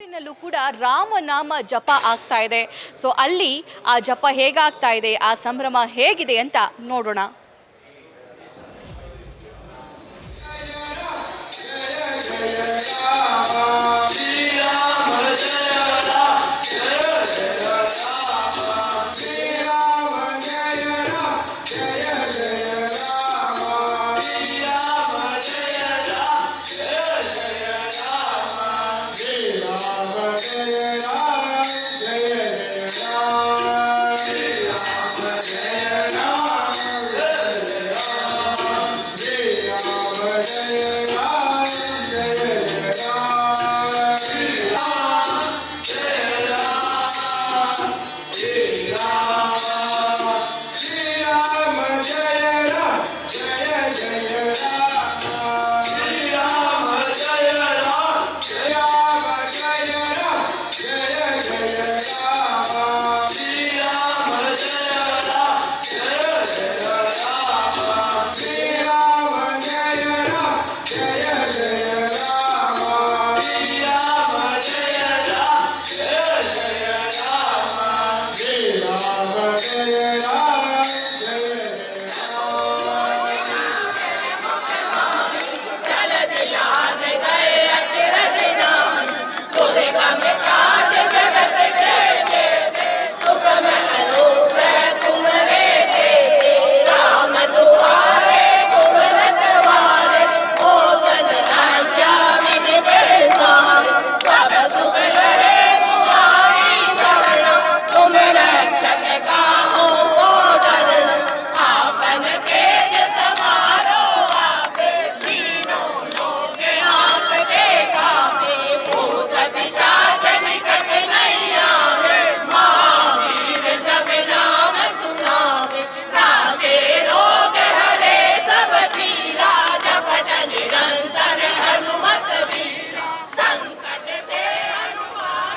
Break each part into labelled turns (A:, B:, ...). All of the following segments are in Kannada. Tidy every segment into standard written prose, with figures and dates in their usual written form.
A: ನಲ್ಲೂ ಕೂಡ ರಾಮನಾಮ ಜಪ ಆಗ್ತಾ ಇದೆ. ಸೊ ಅಲ್ಲಿ ಆ ಜಪ ಹೇಗಾಗ್ತಾ ಇದೆ, ಆ ಸಂಭ್ರಮ ಹೇಗಿದೆ ಅಂತ ನೋಡೋಣ.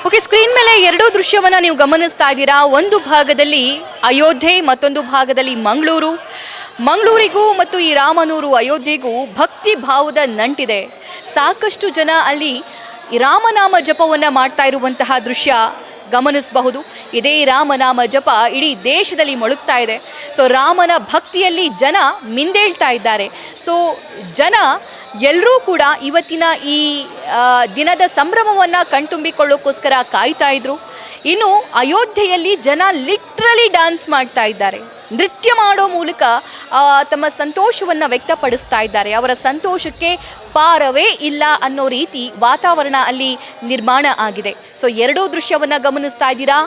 A: ಓಕೆ, ಸ್ಕ್ರೀನ್ ಮೇಲೆ ಎರಡೂ ದೃಶ್ಯವನ್ನ ನೀವು ಗಮನಿಸ್ತಾ ಇದ್ದೀರಾ. ಒಂದು ಭಾಗದಲ್ಲಿ ಅಯೋಧ್ಯೆ, ಮತ್ತೊಂದು ಭಾಗದಲ್ಲಿ ಮಂಗಳೂರಿಗೂ ಮತ್ತು ಈ ರಾಮನೂರು ಅಯೋಧ್ಯೆಗೂ ಭಕ್ತಿ ಭಾವದ ನಂಟಿದೆ. ಸಾಕಷ್ಟು ಜನ ಅಲ್ಲಿ ರಾಮನಾಮ ಜಪವನ್ನು ಮಾಡ್ತಾ ಇರುವಂತಹ ದೃಶ್ಯ ಗಮನಿಸಬಹುದು. ಇದೇ ರಾಮನಾಮ ಜಪ ಇಡೀ ದೇಶದಲ್ಲಿ ಮೊಳಗ್ತಾ ಇದೆ. ಸೊ ರಾಮನ ಭಕ್ತಿಯಲ್ಲಿ ಜನ ಮಿಂದೇಳ್ತಾ ಇದ್ದಾರೆ. ಸೊ ಜನ ಎಲ್ಲರೂ ಕೂಡ ಇವತ್ತಿನ ಈ ದಿನದ ಸಂಭ್ರಮವನ್ನು ಕಣ್ತುಂಬಿಕೊಳ್ಳೋಕ್ಕೋಸ್ಕರ ಕಾಯ್ತಾ ಇದ್ರು. ಇನ್ನು ಅಯೋಧ್ಯೆಯಲ್ಲಿ ಜನ ಲಿಟ್ರಲಿ ಡ್ಯಾನ್ಸ್ ಮಾಡ್ತಾ ಇದ್ದಾರೆ, ನೃತ್ಯ ಮಾಡೋ ಮೂಲಕ ತಮ್ಮ ಸಂತೋಷವನ್ನು ವ್ಯಕ್ತಪಡಿಸ್ತಾ ಇದ್ದಾರೆ. ಅವರ ಸಂತೋಷಕ್ಕೆ ಪಾರವೇ ಇಲ್ಲ ಅನ್ನೋ ರೀತಿ ವಾತಾವರಣ ಅಲ್ಲಿ ನಿರ್ಮಾಣ ಆಗಿದೆ. ಸೊ ಎರಡೂ ದೃಶ್ಯವನ್ನು ಗಮನಿಸ್ತಾ ಇದ್ದೀರಾ.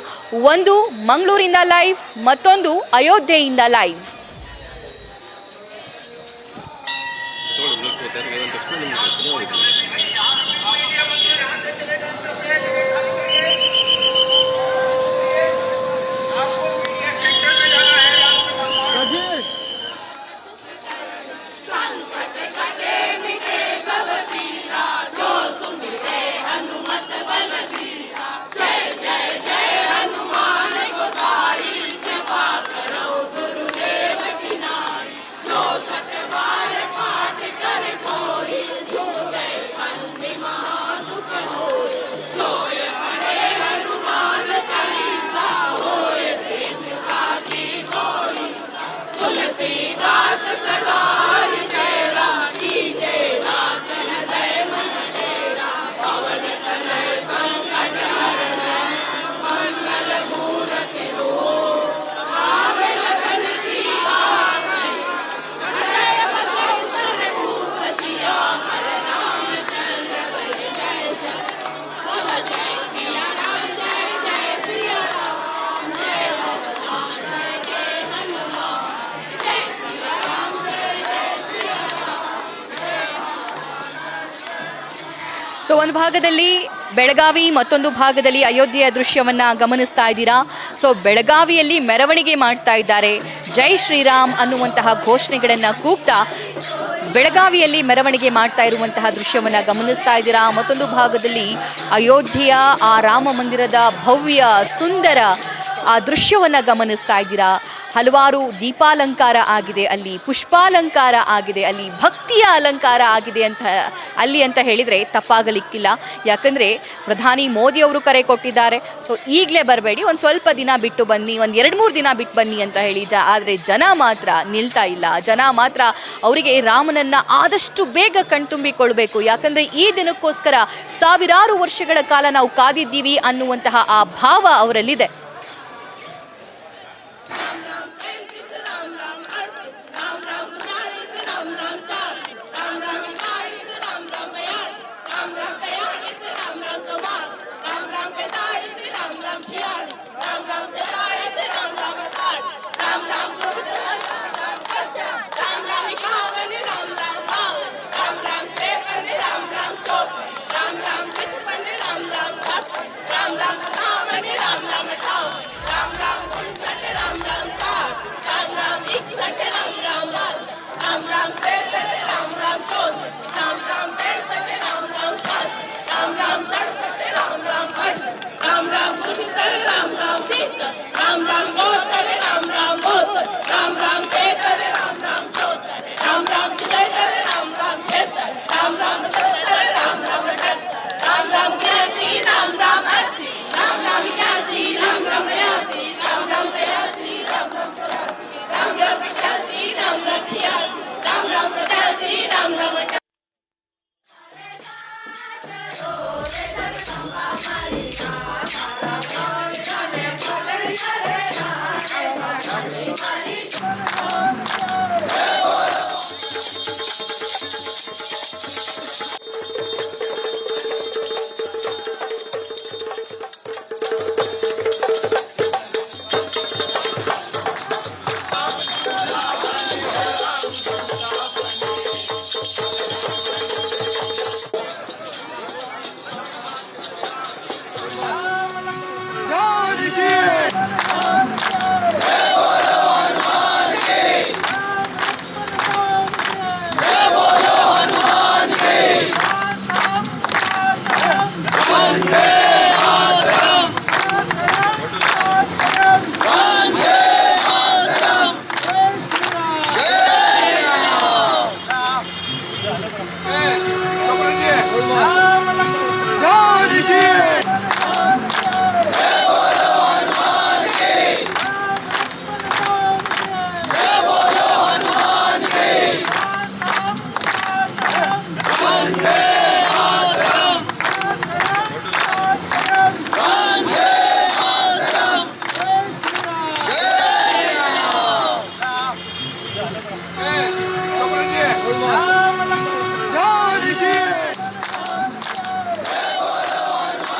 A: ಒಂದು ಮಂಗಳೂರಿಂದ ಲೈವ್, ಮತ್ತೊಂದು ಅಯೋಧ್ಯೆಯಿಂದ ಲೈವ್. ಸೊ ಒಂದು ಭಾಗದಲ್ಲಿ ಬೆಳಗಾವಿ, ಮತ್ತೊಂದು ಭಾಗದಲ್ಲಿ ಅಯೋಧ್ಯೆಯ ದೃಶ್ಯವನ್ನು ಗಮನಿಸ್ತಾ ಇದ್ದೀರಾ. ಸೊ ಬೆಳಗಾವಿಯಲ್ಲಿ ಮೆರವಣಿಗೆ ಮಾಡ್ತಾ ಇದ್ದಾರೆ, ಜೈ ಶ್ರೀರಾಮ್ ಅನ್ನುವಂತಹ ಘೋಷಣೆಗಳನ್ನು ಕೂಗ್ತಾ ಬೆಳಗಾವಿಯಲ್ಲಿ ಮೆರವಣಿಗೆ ಮಾಡ್ತಾ ಇರುವಂತಹ ದೃಶ್ಯವನ್ನು ಗಮನಿಸ್ತಾ ಇದ್ದೀರಾ. ಮತ್ತೊಂದು ಭಾಗದಲ್ಲಿ ಅಯೋಧ್ಯೆಯ ಆ ರಾಮ ಮಂದಿರದ ಭವ್ಯ ಸುಂದರ ಆ ದೃಶ್ಯವನ್ನು ಗಮನಿಸ್ತಾ ಇದ್ದೀರಾ. ಹಲವಾರು ದೀಪಾಲಂಕಾರ ಆಗಿದೆ, ಅಲ್ಲಿ ಪುಷ್ಪಾಲಂಕಾರ ಆಗಿದೆ, ಅಲ್ಲಿ ಭಕ್ತಿಯ ಅಲಂಕಾರ ಆಗಿದೆ ಅಂತ ಹೇಳಿದರೆ ತಪ್ಪಾಗಲಿಕ್ಕಿಲ್ಲ. ಯಾಕಂದರೆ ಪ್ರಧಾನಿ ಮೋದಿ ಅವರು ಕರೆ ಕೊಟ್ಟಿದ್ದಾರೆ. ಸೊ ಈಗಲೇ ಬರಬೇಡಿ, ಒಂದು ಸ್ವಲ್ಪ ದಿನ ಬಿಟ್ಟು ಬನ್ನಿ, ಒಂದು 2-3 ದಿನ ಬಿಟ್ಟು ಬನ್ನಿ ಅಂತ ಹೇಳಿ. ಆದರೆ ಜನ ಮಾತ್ರ ನಿಲ್ತಾ ಇಲ್ಲ. ಜನ ಮಾತ್ರ ಅವರಿಗೆ ರಾಮನನ್ನ ಆದಷ್ಟು ಬೇಗ ಕಣ್ತುಂಬಿಕೊಳ್ಬೇಕು. ಯಾಕಂದರೆ ಈ ದಿನಕ್ಕೋಸ್ಕರ ಸಾವಿರಾರು ವರ್ಷಗಳ ಕಾಲ ನಾವು ಕಾದಿದ್ದೀವಿ ಅನ್ನುವಂತಹ ಆ ಭಾವ ಅವರಲ್ಲಿದೆ.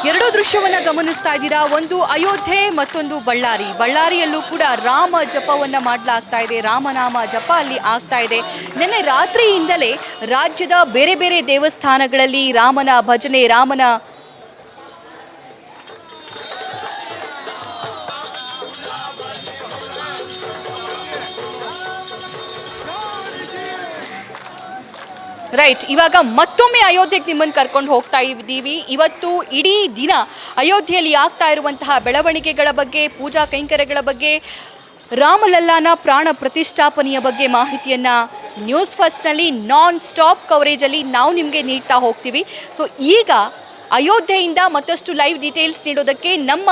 A: ಎರಡೂ ದೃಶ್ಯವನ್ನ ಗಮನಿಸ್ತಾ ಇದ್ದೀರಾ. ಒಂದು ಅಯೋಧ್ಯೆ, ಮತ್ತೊಂದು ಬಳ್ಳಾರಿ. ಬಳ್ಳಾರಿಯಲ್ಲೂ ಕೂಡ ರಾಮ ಜಪವನ್ನ ಮಾಡಲಾಗ್ತಾ ಇದೆ, ರಾಮನಾಮ ಜಪ ಅಲ್ಲಿ ಆಗ್ತಾ ಇದೆ. ನಿನ್ನೆ ರಾತ್ರಿಯಿಂದಲೇ ರಾಜ್ಯದ ಬೇರೆ ಬೇರೆ ದೇವಸ್ಥಾನಗಳಲ್ಲಿ ರಾಮನ ಭಜನೆ, ರಾಮನ ರೈಟ್. ಇವಾಗ ಮತ್ತೊಮ್ಮೆ ಅಯೋಧ್ಯೆಗೆ ನಿಮ್ಮನ್ನು ಕರ್ಕೊಂಡು ಹೋಗ್ತಾ ಇದ್ದೀವಿ. ಇವತ್ತು ಇಡೀ ದಿನ ಅಯೋಧ್ಯೆಯಲ್ಲಿ ಆಗ್ತಾ ಇರುವಂತಹ ಬೆಳವಣಿಗೆಗಳ ಬಗ್ಗೆ, ಪೂಜಾ ಕೈಂಕರ್ಯಗಳ ಬಗ್ಗೆ, ರಾಮಲಲ್ಲಾನ ಪ್ರಾಣ ಪ್ರತಿಷ್ಠಾಪನೆಯ ಬಗ್ಗೆ ಮಾಹಿತಿಯನ್ನು ನ್ಯೂಸ್ ಫಸ್ಟ್ನಲ್ಲಿ ನಾನ್ ಸ್ಟಾಪ್ ಕವರೇಜಲ್ಲಿ ನಾವು ನಿಮಗೆ ನೀಡ್ತಾ ಹೋಗ್ತೀವಿ. ಸೊ ಈಗ ಅಯೋಧ್ಯೆಯಿಂದ ಮತ್ತಷ್ಟು ಲೈವ್ ಡೀಟೇಲ್ಸ್ ನೀಡೋದಕ್ಕೆ ನಮ್ಮ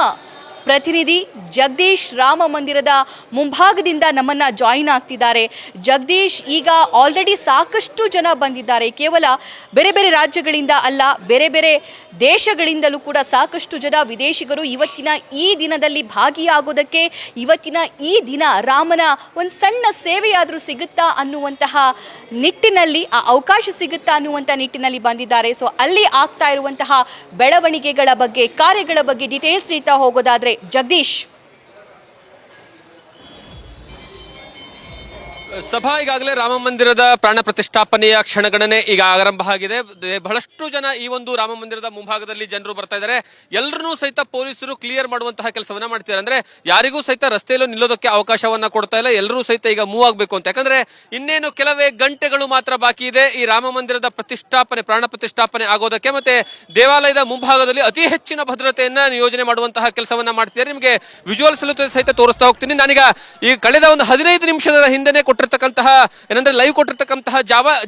A: ಪ್ರತಿನಿಧಿ ಜಗದೀಶ್ ರಾಮ ಮಂದಿರದ ಮುಂಭಾಗದಿಂದ ನಮ್ಮನ್ನು ಜಾಯಿನ್ ಆಗ್ತಿದ್ದಾರೆ. ಜಗದೀಶ್, ಈಗ ಆಲ್ರೆಡಿ ಸಾಕಷ್ಟು ಜನ ಬಂದಿದ್ದಾರೆ. ಕೇವಲ ಬೇರೆ ಬೇರೆ ರಾಜ್ಯಗಳಿಂದ ಅಲ್ಲ, ಬೇರೆ ಬೇರೆ ದೇಶಗಳಿಂದಲೂ ಕೂಡ ಸಾಕಷ್ಟು ಜನ ವಿದೇಶಿಗರು ಇವತ್ತಿನ ಈ ದಿನದಲ್ಲಿ ಭಾಗಿಯಾಗೋದಕ್ಕೆ, ಇವತ್ತಿನ ಈ ದಿನ ರಾಮನ ಒಂದು ಸಣ್ಣ ಸೇವೆಯಾದರೂ ಸಿಗುತ್ತಾ ಅನ್ನುವಂತಹ ನಿಟ್ಟಿನಲ್ಲಿ, ಆ ಅವಕಾಶ ಸಿಗುತ್ತಾ ಅನ್ನುವಂಥ ನಿಟ್ಟಿನಲ್ಲಿ ಬಂದಿದ್ದಾರೆ. ಸೊ ಅಲ್ಲಿ ಆಗ್ತಾ ಇರುವಂತಹ ಬೆಳವಣಿಗೆಗಳ ಬಗ್ಗೆ, ಕಾರ್ಯಗಳ ಬಗ್ಗೆ ಡೀಟೇಲ್ಸ್ ನೀಡ್ತಾ ಹೋಗೋದಾದ್ರೆ ಜಗದೀಶ್.
B: ಸಭಾ ಈಗಾಗಲೇ ರಾಮ ಮಂದಿರದ ಪ್ರಾಣ ಪ್ರತಿಷ್ಠಾಪನೆಯ ಕ್ಷಣಗಣನೆ ಈಗ ಆರಂಭ ಆಗಿದೆ. ಬಹಳಷ್ಟು ಜನ ಈ ಒಂದು ರಾಮ ಮಂದಿರದ ಮುಂಭಾಗದಲ್ಲಿ ಜನರು ಬರ್ತಾ ಇದ್ದಾರೆ. ಎಲ್ಲರನ್ನೂ ಸಹಿತ ಪೊಲೀಸರು ಕ್ಲಿಯರ್ ಮಾಡುವಂತಹ ಕೆಲಸವನ್ನ ಮಾಡ್ತಿದ್ದಾರೆ. ಅಂದ್ರೆ ಯಾರಿಗೂ ಸಹಿತ ರಸ್ತೆಯಲ್ಲೂ ನಿಲ್ಲೋದಕ್ಕೆ ಅವಕಾಶವನ್ನ ಕೊಡ್ತಾ ಇಲ್ಲ. ಎಲ್ಲರೂ ಸಹಿತ ಈಗ ಮೂವ್ ಆಗಬೇಕು ಅಂತ. ಯಾಕಂದ್ರೆ ಇನ್ನೇನು ಕೆಲವೇ ಗಂಟೆಗಳು ಮಾತ್ರ ಬಾಕಿ ಇದೆ ಈ ರಾಮ ಮಂದಿರದ ಪ್ರತಿಷ್ಠಾಪನೆ, ಪ್ರಾಣ ಪ್ರತಿಷ್ಠಾಪನೆ ಆಗೋದಕ್ಕೆ. ಮತ್ತೆ ದೇವಾಲಯದ ಮುಂಭಾಗದಲ್ಲಿ ಅತಿ ಹೆಚ್ಚಿನ ಭದ್ರತೆಯನ್ನ ನಿಯೋಜನೆ ಮಾಡುವಂತಹ ಕೆಲಸವನ್ನ ಮಾಡ್ತಿದ್ದಾರೆ. ನಿಮಗೆ ವಿಜುವಲ್ಸ್ ಸಹಿತ ತೋರಿಸ್ತಾ ಹೋಗ್ತೀನಿ. ನಾನೀಗ ಈ ಕಳೆದ ಒಂದು 15 ನಿಮಿಷದ ಹಿಂದೆನೆ ಕೊಟ್ಟಿರ್ತಕ್ಕಂತಹ ಏನಂದ್ರೆ ಲೈವ್ ಕೊಟ್ಟಿರ್ತಕ್ಕಂತಹ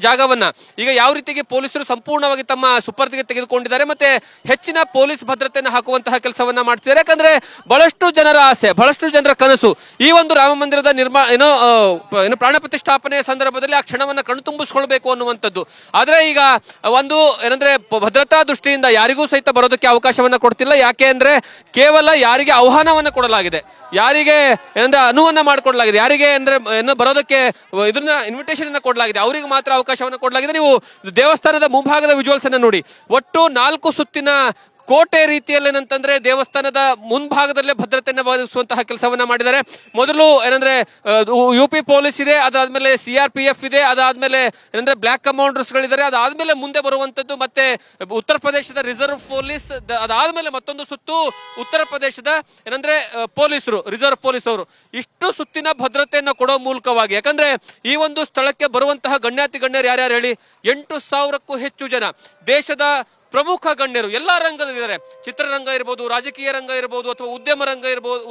B: ಜಾಗವನ್ನ ಈಗ ಯಾವ ರೀತಿಗೆ ಪೊಲೀಸರು ಸಂಪೂರ್ಣವಾಗಿ ತಮ್ಮ ಸುಪರ್ದಿಗೆ ತೆಗೆದುಕೊಂಡಿದ್ದಾರೆ. ಮತ್ತೆ ಹೆಚ್ಚಿನ ಪೊಲೀಸ್ ಭದ್ರತೆಯನ್ನು ಹಾಕುವಂತಹ ಕೆಲಸವನ್ನ ಮಾಡ್ತಿದ್ದಾರೆ. ಯಾಕಂದ್ರೆ ಬಹಳಷ್ಟು ಜನರ ಆಸೆ, ಬಹಳಷ್ಟು ಜನರ ಕನಸು ಈ ಒಂದು ರಾಮ ಮಂದಿರದ ಏನೋ ಪ್ರಾಣ ಪ್ರತಿಷ್ಠಾಪನೆಯ ಸಂದರ್ಭದಲ್ಲಿ ಆ ಕ್ಷಣವನ್ನ ಕಣ್ತುಂಬಿಸ್ಕೊಳ್ಬೇಕು ಅನ್ನುವಂಥದ್ದು. ಆದ್ರೆ ಈಗ ಒಂದು ಏನಂದ್ರೆ ಭದ್ರತಾ ದೃಷ್ಟಿಯಿಂದ ಯಾರಿಗೂ ಸಹಿತ ಬರೋದಕ್ಕೆ ಅವಕಾಶವನ್ನ ಕೊಡ್ತಿಲ್ಲ. ಯಾಕೆ ಅಂದ್ರೆ ಕೇವಲ ಯಾರಿಗೆ ಆಹ್ವಾನವನ್ನ ಕೊಡಲಾಗಿದೆ, ಯಾರಿಗೆ ಏನಂದ್ರೆ ಅನುವನ್ನ ಮಾಡಿಕೊಡಲಾಗಿದೆ, ಯಾರಿಗೆ ಅಂದ್ರೆ ಬರೋದಕ್ಕೆ ಇದನ್ನ ಇನ್ವಿಟೇಷನ್ ಅನ್ನ ಕೊಡಲಾಗಿದೆ, ಅವರಿಗೆ ಮಾತ್ರ ಅವಕಾಶವನ್ನು ಕೊಡಲಾಗಿದೆ. ನೀವು ದೇವಸ್ಥಾನದ ಮುಂಭಾಗದ ವಿಜುವಲ್ಸ್ ಅನ್ನ ನೋಡಿ. ಒಟ್ಟು 4 ಸುತ್ತಿನ ಕೋಟೆ ರೀತಿಯಲ್ಲಿ ಏನಂತಂದ್ರೆ ದೇವಸ್ಥಾನದ ಮುಂಭಾಗದಲ್ಲೇ ಭದ್ರತೆಯನ್ನು ಒದಗಿಸುವಂತಹ ಕೆಲಸವನ್ನ ಮಾಡಿದ್ದಾರೆ. ಮೊದಲು ಏನಂದ್ರೆ UP ಪೊಲೀಸ್ ಇದೆ, ಅದಾದ್ಮೇಲೆ CRPF ಇದೆ, ಅದಾದ್ಮೇಲೆ ಏನಂದ್ರೆ ಬ್ಲಾಕ್ ಕಮಾಂಡರ್ಸ್ ಗಳಿದ್ದಾರೆ, ಅದಾದ್ಮೇಲೆ ಮುಂದೆ ಬರುವಂತದ್ದು ಮತ್ತೆ ಉತ್ತರ ಪ್ರದೇಶದ ರಿಸರ್ವ್ ಪೊಲೀಸ್, ಅದಾದ್ಮೇಲೆ ಮತ್ತೊಂದು ಸುತ್ತು ಉತ್ತರ ಪ್ರದೇಶದ ಏನಂದ್ರೆ ಪೊಲೀಸರು, ರಿಸರ್ವ್ ಪೊಲೀಸ್ ಅವರು. ಇಷ್ಟು ಸುತ್ತಿನ ಭದ್ರತೆಯನ್ನು ಕೊಡೋ ಮೂಲಕವಾಗಿ, ಯಾಕಂದ್ರೆ ಈ ಒಂದು ಸ್ಥಳಕ್ಕೆ ಬರುವಂತಹ ಗಣ್ಯಾತಿ ಗಣ್ಯರು ಯಾರ್ಯಾರು ಹೇಳಿ, 8,000ಕ್ಕೂ ಹೆಚ್ಚು ಜನ ದೇಶದ ಪ್ರಮುಖ ಗಣ್ಯರು ಎಲ್ಲ ರಂಗದಲ್ಲಿದ್ದಾರೆ. ಚಿತ್ರರಂಗ ಇರ್ಬೋದು, ರಾಜಕೀಯ ರಂಗ ಇರ್ಬೋದು, ಅಥವಾ ಉದ್ಯಮ ರಂಗ ಇರ್ಬೋದು,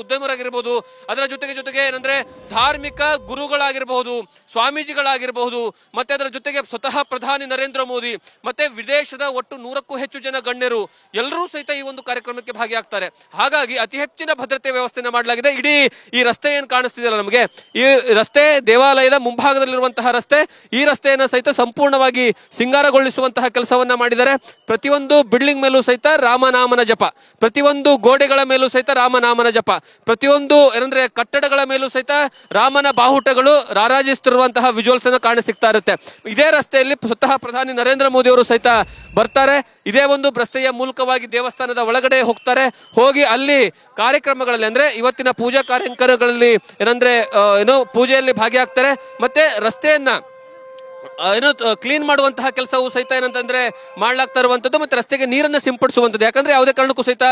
B: ಉದ್ಯಮರಾಗಿರ್ಬೋದು, ಅದರ ಜೊತೆಗೆ ಏನಂದ್ರೆ ಧಾರ್ಮಿಕ ಗುರುಗಳಾಗಿರಬಹುದು, ಸ್ವಾಮೀಜಿಗಳಾಗಿರಬಹುದು, ಮತ್ತೆ ಅದರ ಜೊತೆಗೆ ಸ್ವತಃ ಪ್ರಧಾನಿ ನರೇಂದ್ರ ಮೋದಿ, ಮತ್ತೆ ವಿದೇಶದ ಒಟ್ಟು 100ಕ್ಕೂ ಹೆಚ್ಚು ಜನ ಗಣ್ಯರು ಎಲ್ಲರೂ ಸಹಿತ ಈ ಒಂದು ಕಾರ್ಯಕ್ರಮಕ್ಕೆ ಭಾಗಿಯಾಗ್ತಾರೆ. ಹಾಗಾಗಿ ಅತಿ ಹೆಚ್ಚಿನ ಭದ್ರತೆ ವ್ಯವಸ್ಥೆಯನ್ನು ಮಾಡಲಾಗಿದೆ. ಇಡೀ ಈ ರಸ್ತೆ ಏನ್ ಕಾಣಿಸ್ತಿದೆಯಲ್ಲ ನಮಗೆ, ಈ ರಸ್ತೆ ದೇವಾಲಯದ ಮುಂಭಾಗದಲ್ಲಿರುವಂತಹ ರಸ್ತೆ, ಈ ರಸ್ತೆಯನ್ನು ಸಹಿತ ಸಂಪೂರ್ಣವಾಗಿ ಸಿಂಗಾರಗೊಳಿಸುವಂತಹ ಕೆಲಸವನ್ನ ಮಾಡಿದ್ದಾರೆ. ಪ್ರತಿಯೊಂದು ಬಿಲ್ಡಿಂಗ್ ಮೇಲೂ ಸಹಿತ ರಾಮನಾಮನ ಜಪ, ಪ್ರತಿಯೊಂದು ಗೋಡೆಗಳ ಮೇಲೂ ಸಹಿತ ರಾಮನಾಮನ ಜಪ, ಪ್ರತಿಯೊಂದು ಏನಂದ್ರೆ ಕಟ್ಟಡಗಳ ಮೇಲೂ ಸಹಿತ ರಾಮನ ಬಾಹುಟಗಳು ರಾರಾಜಿಸುತ್ತಿರುವಂತಹ ವಿಜುವಲ್ಸ್ ಅನ್ನು ಕಾಣಿಸಿಕ್ತಾ ಇರುತ್ತೆ. ಇದೇ ರಸ್ತೆಯಲ್ಲಿ ಸ್ವತಃ ಪ್ರಧಾನಿ ನರೇಂದ್ರ ಮೋದಿ ಅವರು ಸಹಿತ ಬರ್ತಾರೆ. ಇದೇ ಒಂದು ರಸ್ತೆಯ ಮೂಲಕವಾಗಿ ದೇವಸ್ಥಾನದ ಒಳಗಡೆ ಹೋಗ್ತಾರೆ. ಹೋಗಿ ಅಲ್ಲಿ ಕಾರ್ಯಕ್ರಮಗಳಲ್ಲಿ ಅಂದ್ರೆ ಇವತ್ತಿನ ಪೂಜಾ ಕಾರ್ಯಕ್ರಮಗಳಲ್ಲಿ ಏನಂದ್ರೆ ಪೂಜೆಯಲ್ಲಿ ಭಾಗಿಯಾಗ್ತಾರೆ. ಮತ್ತೆ ರಸ್ತೆಯನ್ನ ಕ್ಲೀನ್ ಮಾಡುವಂತಹ ಕೆಲಸವು ಸಹಿತ ಏನಂತಂದ್ರೆ ಮಾಡ್ಲಾಗ್ತಾ ಇರುವಂತದ್ದು. ಮತ್ತೆ ರಸ್ತೆಗೆ ನೀರನ್ನು ಸಿಂಪಡಿಸುವಂಥದ್ದು. ಯಾಕಂದ್ರೆ ಯಾವುದೇ ಕಾರಣಕ್ಕೂ ಸಹಿತ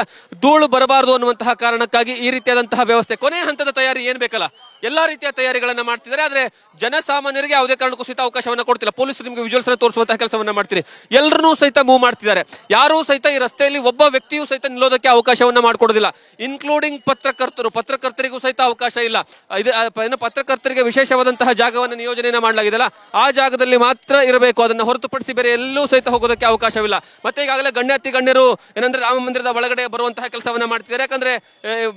B: ಧೂಳು ಬರಬಾರದು ಅನ್ನುವಂತಹ ಕಾರಣಕ್ಕಾಗಿ ಈ ರೀತಿಯಾದಂತಹ ವ್ಯವಸ್ಥೆ, ಕೊನೆಯ ಹಂತದ ತಯಾರಿ ಏನ್ ಬೇಕಲ್ಲ ಎಲ್ಲಾ ರೀತಿಯ ತಯಾರಿಗಳನ್ನ ಮಾಡ್ತಿದ್ದಾರೆ. ಆದ್ರೆ ಜನಸಾಮಾನ್ಯರಿಗೆ ಯಾವುದೇ ಕಾರಣಕ್ಕೂ ಸಹಿತ ಅವಕಾಶವನ್ನ ಕೊಡ್ತಿಲ್ಲ. ಪೊಲೀಸರು ನಿಮಗೆ ವಿಜುವಲ್ಸ್ ತೋರಿಸುವಂತಹ ಕೆಲಸವನ್ನ ಮಾಡ್ತೀರಿ. ಎಲ್ಲರನ್ನೂ ಸಹಿತ ಮೂವ್ ಮಾಡ್ತಿದ್ದಾರೆ. ಯಾರೂ ಸಹಿತ ಈ ರಸ್ತೆಯಲ್ಲಿ ಒಬ್ಬ ವ್ಯಕ್ತಿಯೂ ಸಹಿತ ನಿಲ್ಲೋದಕ್ಕೆ ಅವಕಾಶವನ್ನ ಮಾಡ್ಕೊಡೋದಿಲ್ಲ, ಇನ್ಕ್ಲೂಡಿಂಗ್ ಪತ್ರಕರ್ತರಿಗೂ ಸಹಿತ ಅವಕಾಶ ಇಲ್ಲ. ಇದು ಪತ್ರಕರ್ತರಿಗೆ ವಿಶೇಷವಾದಂತಹ ಜಾಗವನ್ನು ನಿಯೋಜನೆಯನ್ನ ಮಾಡಲಾಗಿದೆಲ್ಲ, ಆ ಜಾಗದಲ್ಲಿ ಮಾತ್ರ ಇರಬೇಕು. ಅದನ್ನ ಹೊರತುಪಡಿಸಿ ಬೇರೆ ಎಲ್ಲೂ ಸಹಿತ ಹೋಗೋದಕ್ಕೆ ಅವಕಾಶವಿಲ್ಲ. ಮತ್ತೆ ಈಗಾಗಲೇ ಗಣ್ಯಾತಿ ಗಣ್ಯರು ಏನಂದ್ರೆ ರಾಮ ಮಂದಿರದ ಒಳಗಡೆ ಬರುವಂತಹ ಕೆಲಸವನ್ನ ಮಾಡ್ತಿದ್ದಾರೆ. ಯಾಕಂದ್ರೆ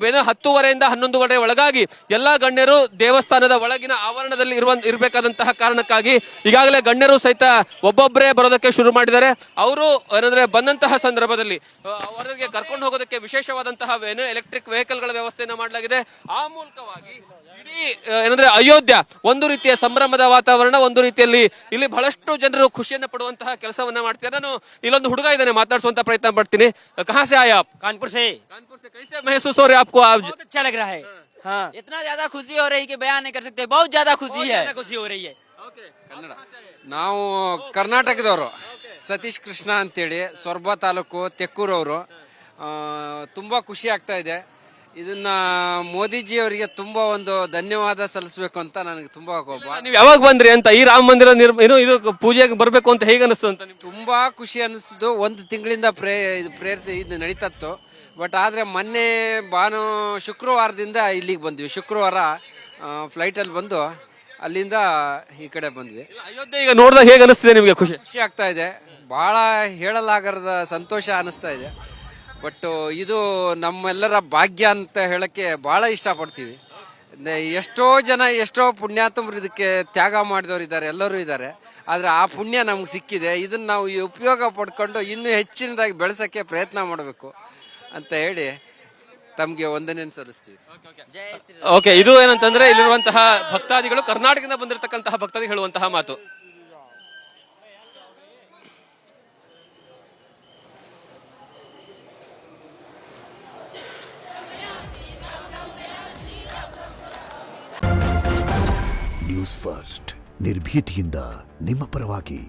B: 10:30ರಿಂದ 11 ಒಳಗಾಗಿ ಎಲ್ಲಾ ಗಣ್ಯರು ದೇವಸ್ಥಾನದ ಒಳಗಿನ ಆವರಣದಲ್ಲಿ ಇರಬೇಕಾದಂತಹ ಕಾರಣಕ್ಕಾಗಿ ಈಗಾಗಲೇ ಗಣ್ಯರು ಸಹಿತ ಒಬ್ಬೊಬ್ಬರೇ ಬರೋದಕ್ಕೆ ಶುರು ಮಾಡಿದ್ದಾರೆ. ಅವರು ಏನಂದ್ರೆ ಬಂದಂತಹ ಸಂದರ್ಭದಲ್ಲಿ ಅವರಿಗೆ ಕರ್ಕೊಂಡು ಹೋಗೋದಕ್ಕೆ ವಿಶೇಷವಾದಂತಹ ಎಲೆಕ್ಟ್ರಿಕ್ ವೆಹಿಕಲ್ಗಳ ವ್ಯವಸ್ಥೆಯನ್ನು ಮಾಡಲಾಗಿದೆ. ಆ ಮೂಲಕವಾಗಿ ಇಡೀ ಏನಂದ್ರೆ ಅಯೋಧ್ಯ ಒಂದು ರೀತಿಯ ಸಂಭ್ರಮದ ವಾತಾವರಣ, ಒಂದು ರೀತಿಯಲ್ಲಿ ಇಲ್ಲಿ ಬಹಳಷ್ಟು ಜನರು ಖುಷಿಯನ್ನು ಪಡುವಂತಹ ಕೆಲಸವನ್ನ ಮಾಡ್ತಾರೆ. ನಾನು ಇಲ್ಲೊಂದು ಹುಡುಗ ಇದ್ದಾನೆ, ಮಾತಾಡಿಸುವಂತ ಪ್ರಯತ್ನ ಪಡ್ತೀನಿ. ಕहाँ से आए आप?
C: कानपुर से।
B: कैसे महसूस हो रहे हैं आपको?
C: बहुत अच्छा लग रहा है। हाँ,
D: इतना ज्यादा खुशी हो रही है कि बयान नहीं कर सकते, बहुत ज्यादा खुशी है।
C: खुशी हो रही है।
E: ಕನ್ನಡ. ನಾವು ಕರ್ನಾಟಕದವರು, ಸತೀಶ್ ಕೃಷ್ಣ ಅಂತೇಳಿ, ಸೊರಬ ತಾಲೂಕು, ತೆಕ್ಕೂರವರು. ತುಂಬ ಖುಷಿ ಆಗ್ತಾ ಇದೆ. ಇದನ್ನ ಮೋದಿಜಿ ಅವರಿಗೆ ತುಂಬಾ ಒಂದು ಧನ್ಯವಾದ ಸಲ್ಲಿಸಬೇಕು ಅಂತ ನನಗೆ ತುಂಬಾ ಕೋಪ.
B: ನೀವು ಯಾವಾಗ ಬಂದ್ರಿ ಅಂತ ಈ ರಾಮ ಮಂದಿರ ಇದು ಪೂಜೆಗೆ ಬರಬೇಕು ಅಂತ ಹೇಗೆ ಅನಿಸ್ತು ಅಂತ?
E: ತುಂಬಾ ಖುಷಿ ಅನಿಸ್ತು. 1 ತಿಂಗಳಿಂದ ಪ್ರೇರಿತ ಇದು ನಡೀತತ್ತು. ಬಟ್ ಆದ್ರೆ ಮೊನ್ನೆ ಶುಕ್ರವಾರದಿಂದ ಇಲ್ಲಿಗೆ ಬಂದ್ವಿ. ಶುಕ್ರವಾರ ಫ್ಲೈಟಲ್ಲಿ ಬಂದು ಅಲ್ಲಿಂದ ಈ ಕಡೆ ಬಂದ್ವಿ.
B: ಅಯೋಧ್ಯೆ ಈಗ ನೋಡಿದಾಗ ಹೇಗೆ ಅನಿಸ್ತಿದೆ ನಿಮಗೆ? ಖುಷಿ
E: ಆಗ್ತಾ ಇದೆ. ಬಹಳ ಹೇಳಲಾಗದ ಸಂತೋಷ ಅನಿಸ್ತಾ ಇದೆ. ಬಟ್ ಇದು ನಮ್ಮೆಲ್ಲರ ಭಾಗ್ಯ ಅಂತ ಹೇಳಕ್ಕೆ ಬಹಳ ಇಷ್ಟಪಡ್ತೀವಿ. ಎಷ್ಟೋ ಜನ, ಎಷ್ಟೋ ಪುಣ್ಯಾತ್ಮರು ಇದಕ್ಕೆ ತ್ಯಾಗ ಮಾಡಿದವರು ಇದ್ದಾರೆ, ಎಲ್ಲರೂ ಇದ್ದಾರೆ. ಆದರೆ ಆ ಪುಣ್ಯ ನಮ್ಗೆ ಸಿಕ್ಕಿದೆ. ಇದನ್ನ ನಾವು ಉಪಯೋಗ ಪಡ್ಕೊಂಡು ಇನ್ನೂ ಹೆಚ್ಚಿನದಾಗಿ ಬೆಳೆಸೋಕ್ಕೆ ಪ್ರಯತ್ನ ಮಾಡಬೇಕು ಅಂತ ಹೇಳಿ ತಮಗೆ ವಂದನೆಯನ್ನು ಸಲ್ಲಿಸ್ತೀವಿ.
B: ಓಕೆ, ಇದು ಏನಂತಂದ್ರೆ ಇಲ್ಲಿರುವಂತಹ ಭಕ್ತಾದಿಗಳು, ಕರ್ನಾಟಕದಿಂದ ಬಂದಿರತಕ್ಕಂತಹ ಭಕ್ತಾದಿಗಳು ಹೇಳುವಂತಹ ಮಾತು.
F: ನ್ಯೂಸ್ ಫಸ್ಟ್ ನಿರ್ಭೀತಿಯಿಂದ ನಿಮ್ಮ ಪರವಾಗಿ.